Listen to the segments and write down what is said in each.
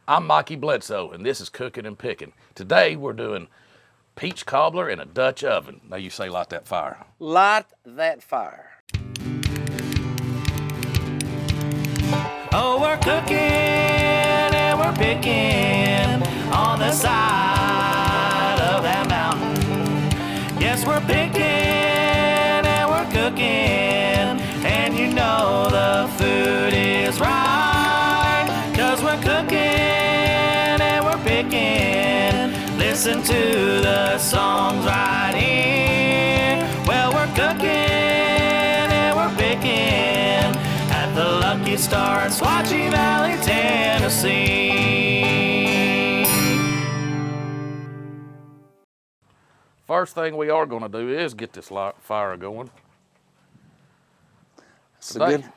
I'm Mikey Bledsoe, and this is Cookin'&Pickin. Today we're doing peach cobbler in a Dutch oven. Now you say light that fire. Light that fire. Oh, we're cooking and we're picking on the side of that mountain. Yes, we're picking and we're cooking, and you know the food is right, 'cause we're cooking and we're picking. Listen to the songs right here. Well, we're cooking and we're picking at the Luck Starr in Swatchy Valley, Tennessee. First thing we are going to do is get this fire going.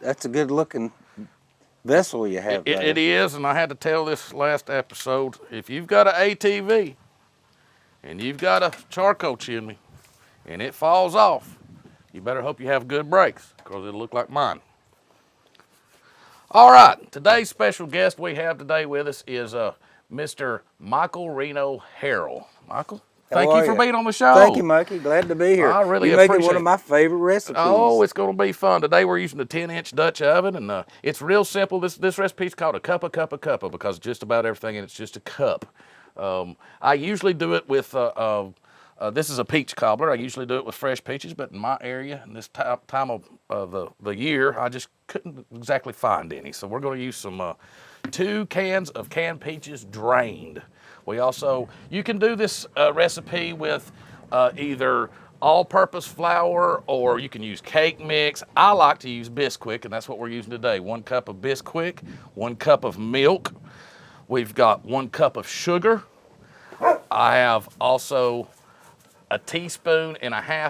That's a good looking vessel you have there. It is, and I had to tell this last episode, if you've got an ATV and you've got a charcoal chimney and it falls off, you better hope you have good brakes, because it'll look like mine. All right, today's special guest we have today with us is Mr. Michael Reno Harrell. Michael, thank you for being on the show. Thank you, Mikey. Glad to be here. I really You're making appreciate one of my favorite recipes. Oh, it's going to be fun. Today we're using the 10-inch Dutch oven, and it's real simple. This recipe is called a cuppa, because just about everything in it's just a cup. I usually do it with, this is a peach cobbler. I usually do it with fresh peaches, but in my area, in this time of the year, I just couldn't exactly find any. So we're going to use some 2 cans of canned peaches drained. We also, you can do this recipe with either all-purpose flour, or you can use cake mix. I like to use Bisquick, and that's what we're using today. 1 cup of Bisquick, 1 cup of milk. We've got 1 cup of sugar. I have also a 1.5 teaspoons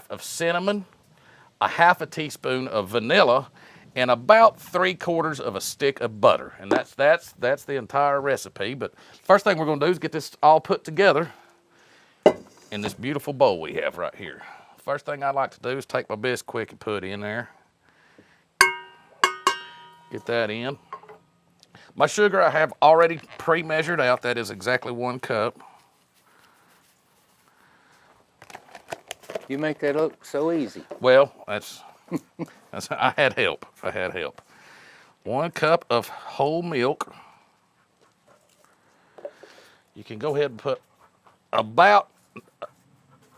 of cinnamon, a 1/2 teaspoon of vanilla, and about 3/4 of a stick of butter. And that's the entire recipe. But first thing we're going to do is get this all put together in this beautiful bowl we have right here. First thing I like to do is take my Bisquick and put in there. Get that in. My sugar I have already pre-measured out. That is exactly 1 cup. You make that look so easy. Well, that's I had help. 1 cup of whole milk. You can go ahead and put about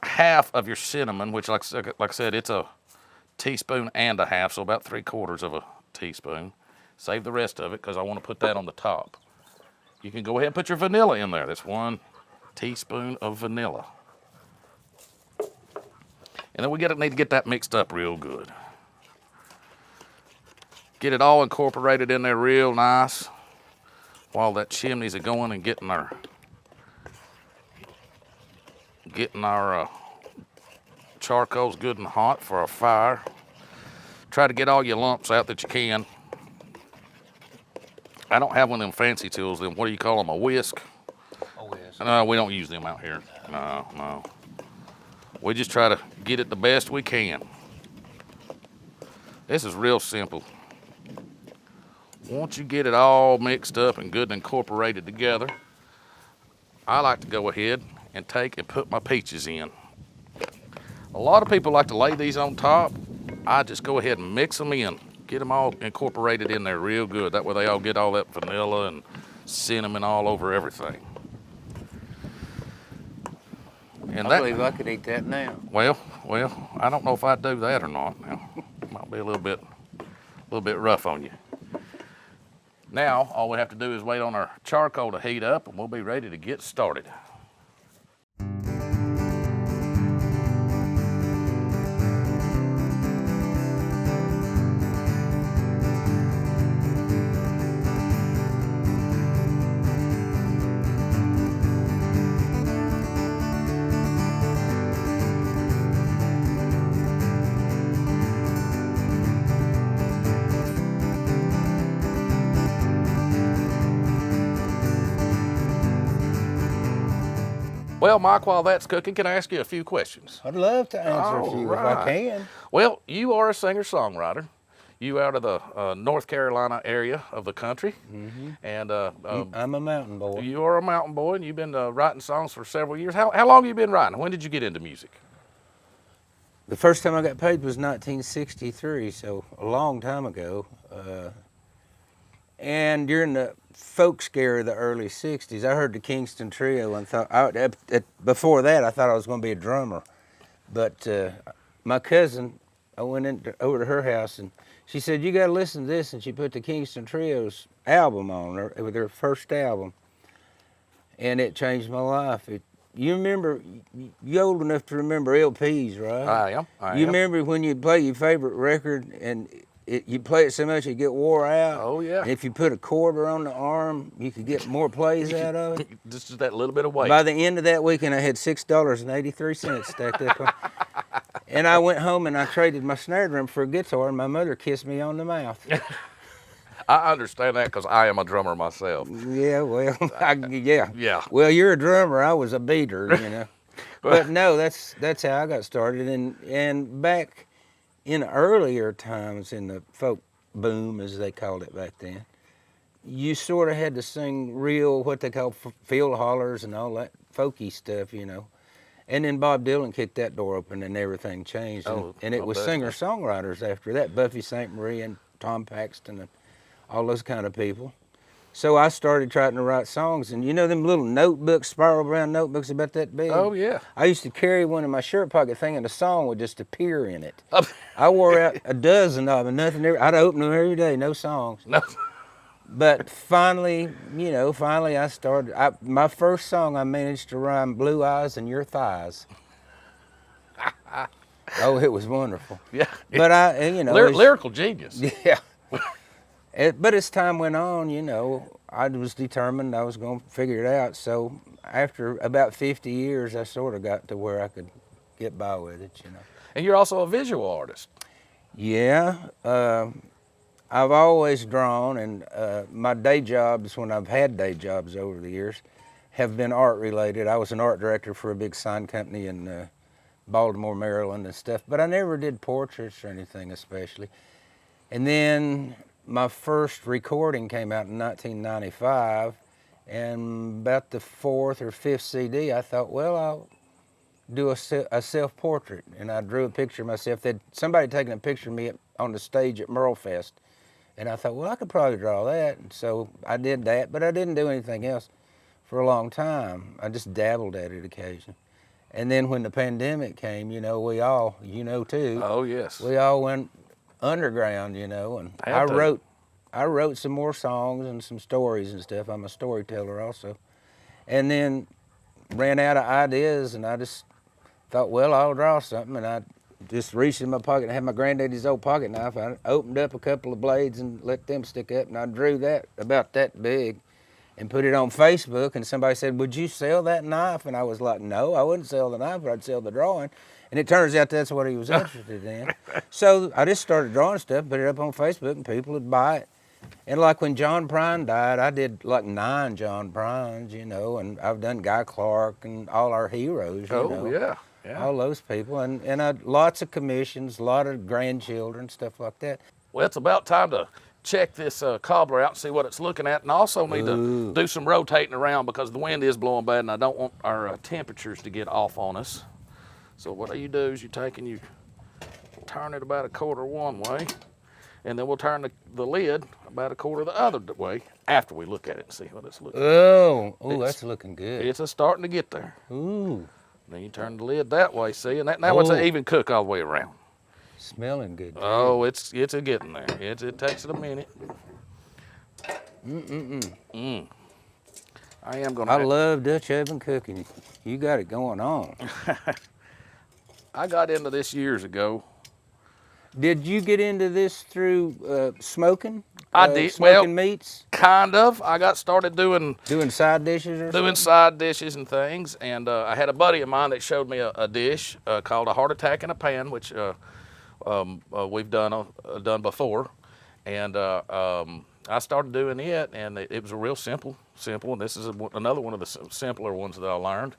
1/2 of your cinnamon, which like I said, it's a 1.5 teaspoons, so about 3/4 of a teaspoon. Save the rest of it, because I want to put that on the top. You can go ahead and put your vanilla in there. That's 1 teaspoon of vanilla. And then we need to get that mixed up real good. Get it all incorporated in there real nice while that chimney's going and getting our charcoals good and hot for our fire. Try to get all your lumps out that you can. I don't have one of them fancy tools. Then what do you call them? A whisk? A whisk. No, we don't use them out here. No. We just try to get it the best we can. This is real simple. Once you get it all mixed up and good and incorporated together, I like to go ahead and take and put my peaches in. A lot of people like to lay these on top. I just go ahead and mix them in. Get them all incorporated in there real good. That way they all get all that vanilla and cinnamon all over everything. And I believe I could eat that now. Well, I don't know if I'd do that or not. Now, might be a little bit rough on you. Now, all we have to do is wait on our charcoal to heat up, and we'll be ready to get started. Well, Mike, while that's cooking, can I ask you a few questions? I'd love to answer a few if I can. Well, you are a singer-songwriter. You out of the North Carolina area of the country, and I'm a mountain boy. you are a mountain boy, and you've been writing songs for several years. How long have you been writing? When did you get into music? The first time I got paid was 1963, so a long time ago. And during the folk scare of the early 60s, I heard the Kingston Trio and thought, before that, I thought I was going to be a drummer. But my cousin, I went over to her house and she said, you got to listen to this. And she put the Kingston Trio's album on, with their first album. And it changed my life. You remember, you old enough to remember LPs, right? I am. You remember when you play your favorite record and you play it so much it get wore out? Oh, yeah. And if you put a quarter on the arm, you could get more plays out of it. Just that little bit of weight. By the end of that weekend, I had $6.83 stacked up. And I went home and I traded my snare drum for a guitar, and my mother kissed me on the mouth. I understand that because I am a drummer myself. Yeah, well, yeah. Yeah. Well, you're a drummer. I was a beater, you know. But no, that's how I got started. And back in earlier times, in the folk boom, as they called it back then, you sort of had to sing real, what they call field hollers and all that folky stuff, you know. And then Bob Dylan kicked that door open and everything changed. And it was singer-songwriters after that, Buffy St. Marie and Tom Paxton and all those kind of people. So I started trying to write songs, and you know them little notebooks, spiral brown notebooks about that big? Oh, yeah. I used to carry one in my shirt pocket thinking a song would just appear in it. I wore out a dozen of them, I'd open them every day, no songs. No. But finally I started, my first song I managed to rhyme blue eyes and your thighs. Oh, it was wonderful. Yeah. But lyrical genius. Yeah. But as time went on, you know, I was determined I was going to figure it out. So after about 50 years, I sort of got to where I could get by with it, you know. And you're also a visual artist. Yeah. I've always drawn, and my day jobs, when I've had day jobs over the years, have been art related. I was an art director for a big sign company in Baltimore, Maryland and stuff, but I never did portraits or anything especially. And then my first recording came out in 1995, and about the 4th or 5th CD, I thought, well, I'll do a self-portrait. And I drew a picture of myself. Somebody taken a picture of me on the stage at Merlefest. And I thought, well, I could probably draw that. And so I did that, but I didn't do anything else for a long time. I just dabbled at it occasionally. And then when the pandemic came, you know, we all, you know too. Oh, yes. We all went underground, you know, and I wrote some more songs and some stories and stuff. I'm a storyteller also. And then ran out of ideas, and I just thought, well, I'll draw something. And I just reached in my pocket and had my granddaddy's old pocket knife. I opened up a couple of blades and let them stick up, and I drew that about that big and put it on Facebook. And somebody said, would you sell that knife? And I was like, no, I wouldn't sell the knife, but I'd sell the drawing. And it turns out that's what he was interested in. So I just started drawing stuff, put it up on Facebook, and people would buy it. And like when John Prine died, I did like 9 John Prines, you know, and I've done Guy Clark and all our heroes, you know. Yeah. All those people, and I lots of commissions, a lot of grandchildren, stuff like that. Well, it's about time to check this cobbler out and see what it's looking at, and also need to do some rotating around because the wind is blowing bad, and I don't want our temperatures to get off on us. So what you do is you turn it about a quarter one way, and then we'll turn the lid about a quarter the other way after we look at it and see what it's looking like. Oh, that's looking good. It's starting to get there. Ooh. Then you turn the lid that way, see, and now it's an even cook all the way around. Smelling good. Oh, it's a getting there. It takes it a minute. I am gonna. I love Dutch oven cooking. You got it going on. I got into this years ago. Did you get into this through smoking? I did. Smoking meats? Kind of. I got started doing side dishes or something? Side dishes and things. And I had a buddy of mine that showed me a dish called a heart attack in a pan, which we've done before. And I started doing it, and it was a real simple. And this is another one of the simpler ones that I learned.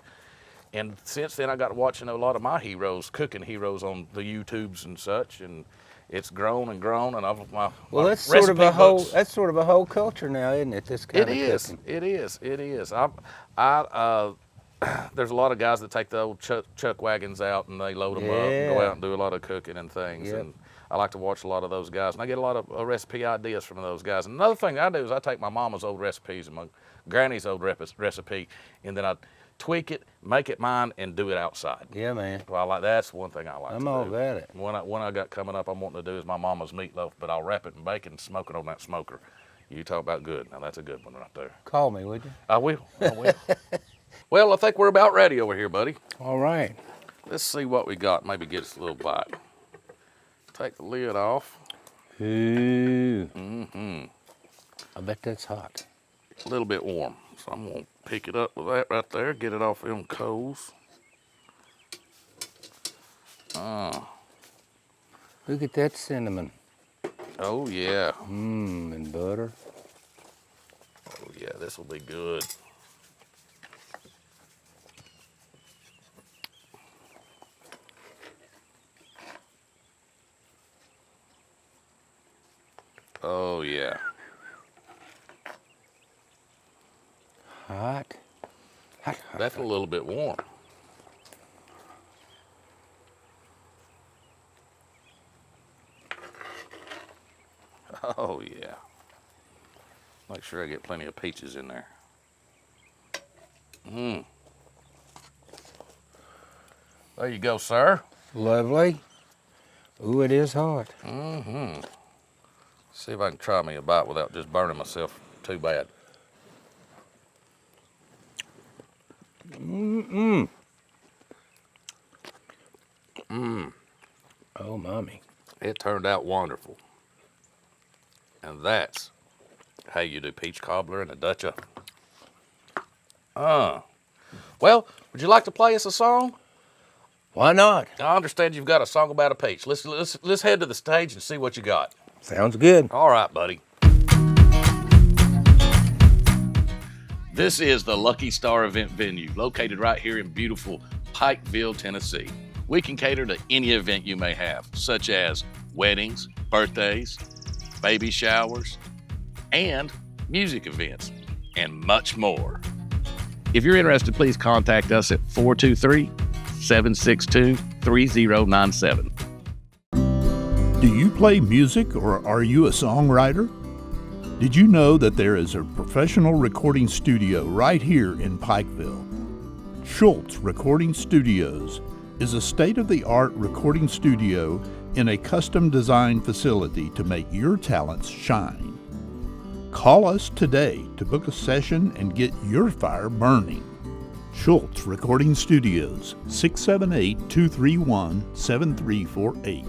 And since then, I got watching a lot of my heroes, cooking heroes on the YouTubes and such, and it's grown and grown, and Well, my that's sort of a recipe books. that's sort of a whole culture now, isn't it? This kind It of is. cooking. It is. It is. There's a lot of guys that take the old chuck wagons out and they load them up and go Yeah. out and do a lot of cooking and things. Yep. And I like to watch a lot of those guys, and I get a lot of recipe ideas from those guys. And another thing I do is I take my mama's old recipes and my granny's old recipe, and then I tweak it, make it mine, and do it outside. Yeah, man. Well, that's one thing I like I'm to all do. about it. One I got coming up I'm wanting to do is my mama's meatloaf, but I'll wrap it in bacon and smoke it on that smoker. You talk about good. Now, that's a good one right there. Call me, would you? I will. Well, I think we're about ready over here, buddy. All right. Let's see what we got. Maybe get us a little bite. Take the lid off. Ooh. Mm-hmm. I bet that's hot. A little bit warm. So I'm going to pick it up with that right there. Get it off them coals. Look at that cinnamon. Oh, yeah. And butter. Oh, yeah, this will be good. Oh, yeah. Hot. Hot, hot. That's a little bit warm. Oh, yeah. Make sure I get plenty of peaches in there. There you go, sir. Lovely. Ooh, it is hot. See if I can try me a bite without just burning myself too bad. Oh, mommy. It turned out wonderful. And that's how you do peach cobbler in a Dutch oven. Well, would you like to play us a song? Why not? I understand you've got a song about a peach. Let's head to the stage and see what you got. Sounds good. All right, buddy. This is the Lucky Starr Event Venue, located right here in beautiful Pikeville, Tennessee. We can cater to any event you may have, such as weddings, birthdays, baby showers, and music events, and much more. If you're interested, please contact us at 423-762-3097. Do you play music or are you a songwriter? Did you know that there is a professional recording studio right here in Pikeville? Schultz Recording Studios is a state-of-the-art recording studio in a custom-designed facility to make your talents shine. Call us today to book a session and get your fire burning. Schultz Recording Studios, 678-231-7348.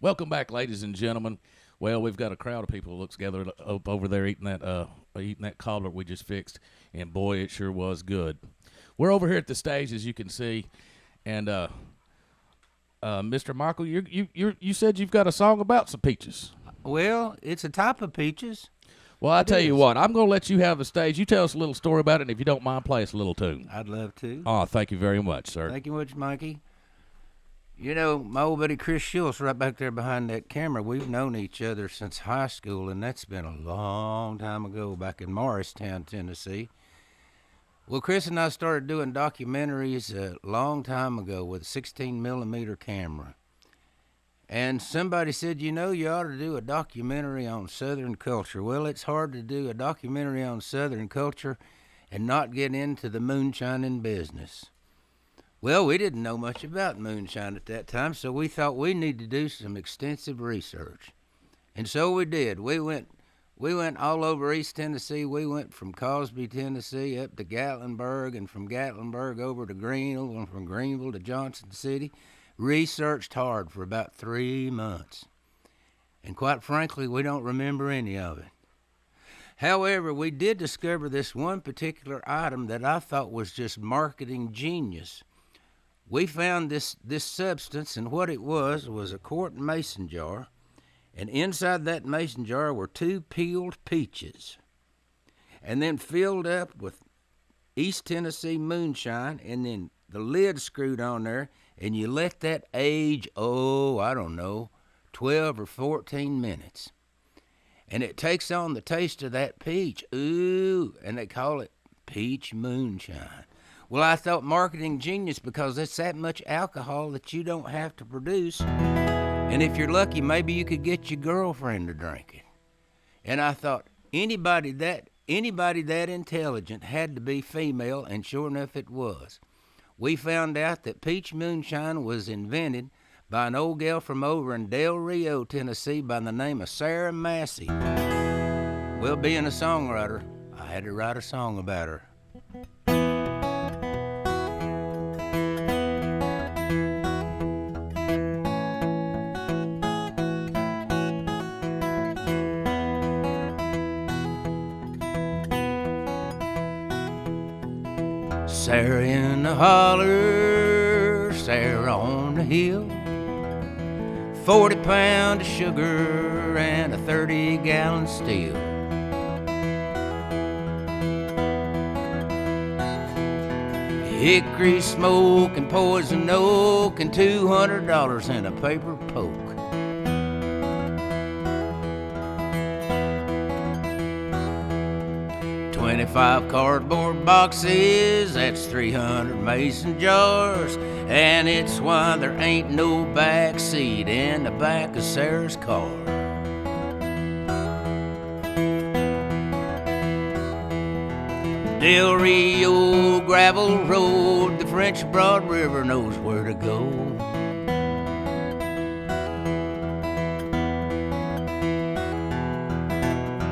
Welcome back, ladies and gentlemen. Well, we've got a crowd of people that looks gathered up over there eating that cobbler we just fixed, and boy, it sure was good. We're over here at the stage, as you can see, and Mr. Michael, you said you've got a song about some peaches. Well, it's a type of peaches. Well, I tell you what, I'm going to let you have the stage. You tell us a little story about it, and if you don't mind, play us a little tune. I'd love to. Oh, thank you very much, sir. Thank you much, Mikey. You know, my old buddy Chris Schultz right back there behind that camera, we've known each other since high school, and that's been a long time ago back in Morristown, Tennessee. Well, Chris and I started doing documentaries a long time ago with a 16-millimeter camera. And somebody said, you know, you ought to do a documentary on Southern culture. Well, it's hard to do a documentary on Southern culture and not get into the moonshining business. Well, we didn't know much about moonshine at that time, so we thought we needed to do some extensive research. And so we did. We went all over East Tennessee. We went from Cosby, Tennessee, up to Gatlinburg, and from Gatlinburg over to Greenville, and from Greenville to Johnson City. Researched hard for about 3 months. And quite frankly, we don't remember any of it. However, we did discover this one particular item that I thought was just marketing genius. We found this substance, and what it was a quart mason jar, and inside that mason jar were 2 peeled peaches, and then filled up with East Tennessee moonshine, and then the lid screwed on there, and you let that age, 20 12 or 14 minutes. And it takes on the taste of that peach. Ooh, and they call it peach moonshine. Well, I thought marketing genius because it's that much alcohol that you don't have to produce. And if you're lucky, maybe you could get your girlfriend to drink it. And I thought anybody that intelligent had to be female, and sure enough it was. We found out that peach moonshine was invented by an old gal from over in Del Rio, Tennessee by the name of Sarah Massey. Well, being a songwriter, I had to write a song about her. Sarah in the holler, Sarah on the hill, 40 pounds of sugar and a 30-gallon still. Hickory smoke and poison oak and $200 in a paper poke. 25 cardboard boxes, that's 300 mason jars, and it's why there ain't no back seat in the back of Sarah's car. Del Rio gravel road, the French Broad River knows where to go.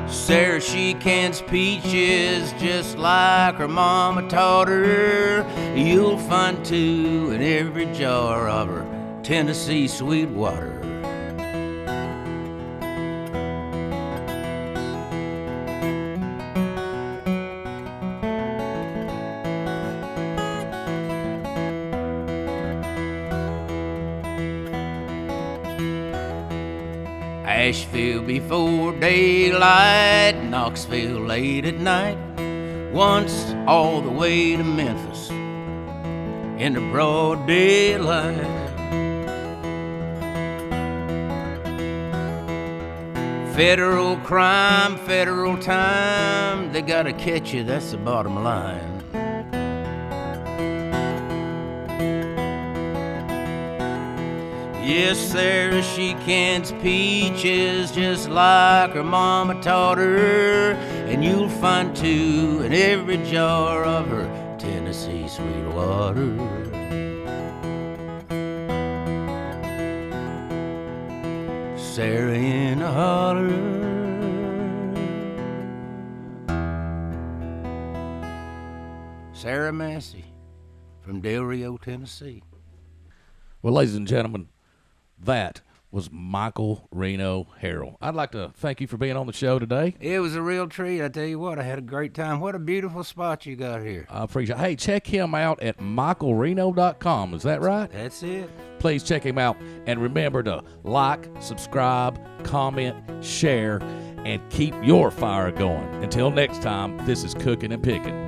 Sarah, she cans peaches just like her mama taught her. You'll find 2 in every jar of her Tennessee sweet water. Asheville before daylight, Knoxville late at night, once all the way to Memphis in the broad daylight. Federal crime, federal time, they gotta catch you, that's the bottom line. Yes, Sarah, she cans peaches just like her mama taught her, and you'll find 2 in every jar of her Tennessee sweet water. Sarah in a holler, Sarah Massey from Del Rio, Tennessee. Well, ladies and gentlemen, that was Michael Reno Harrell. I'd like to thank you for being on the show today. It was a real treat. I tell you what, I had a great time. What a beautiful spot you got here. I appreciate it. Hey, check him out at michaelreno.com. Is that right? That's it. Please check him out. And remember to like, subscribe, comment, share, and keep your fire going. Until next time, this is Cookin' and Pickin'.